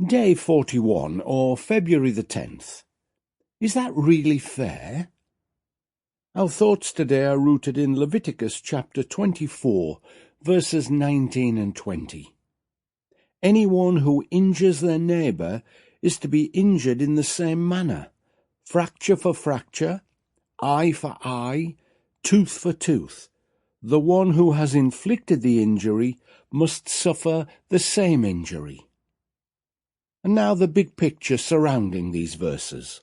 Day 41, or February the 10th. Is that really fair? Our thoughts today are rooted in Leviticus chapter 24, verses 19 and 20. Anyone who injures their neighbour is to be injured in the same manner, fracture for fracture, eye for eye, tooth for tooth. The one who has inflicted the injury must suffer the same injury. And now the big picture surrounding these verses.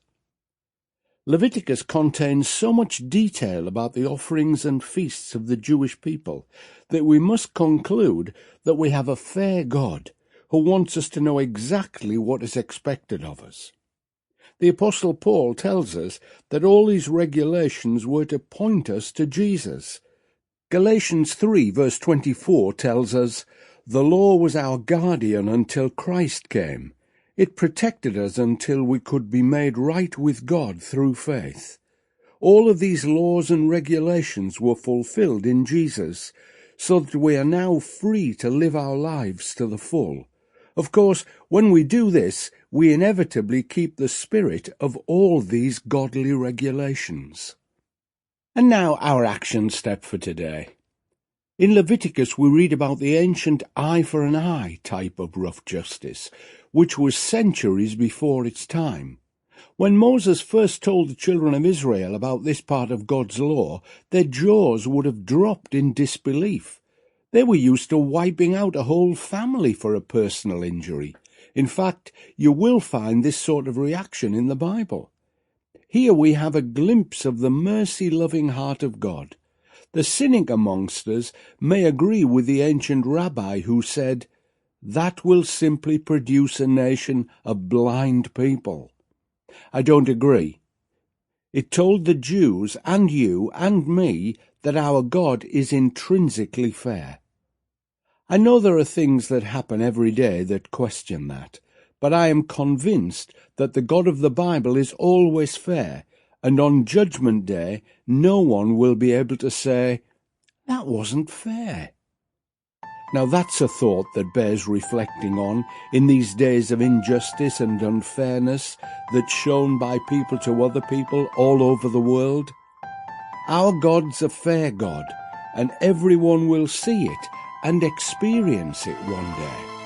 Leviticus contains so much detail about the offerings and feasts of the Jewish people that we must conclude that we have a fair God who wants us to know exactly what is expected of us. The Apostle Paul tells us that all these regulations were to point us to Jesus. Galatians 3 verse 24 tells us, "The law was our guardian until Christ came. It protected us until we could be made right with God through faith." All of these laws and regulations were fulfilled in Jesus, so that we are now free to live our lives to the full. Of course, when we do this, we inevitably keep the spirit of all these godly regulations. And now our action step for today. In Leviticus we read about the ancient eye for an eye type of rough justice, which was centuries before its time. When Moses first told the children of Israel about this part of God's law, their jaws would have dropped in disbelief. They were used to wiping out a whole family for a personal injury. In fact, you will find this sort of reaction in the Bible. Here we have a glimpse of the mercy-loving heart of God. The cynic amongst us may agree with the ancient rabbi who said, "That will simply produce a nation of blind people." I don't agree. It told the Jews and you and me that our God is intrinsically fair. I know there are things that happen every day that question that, but I am convinced that the God of the Bible is always fair, and on Judgment Day no one will be able to say, "That wasn't fair." Now that's a thought that bears reflecting on in these days of injustice and unfairness that's shown by people to other people all over the world. Our God's a fair God, and everyone will see it and experience it one day.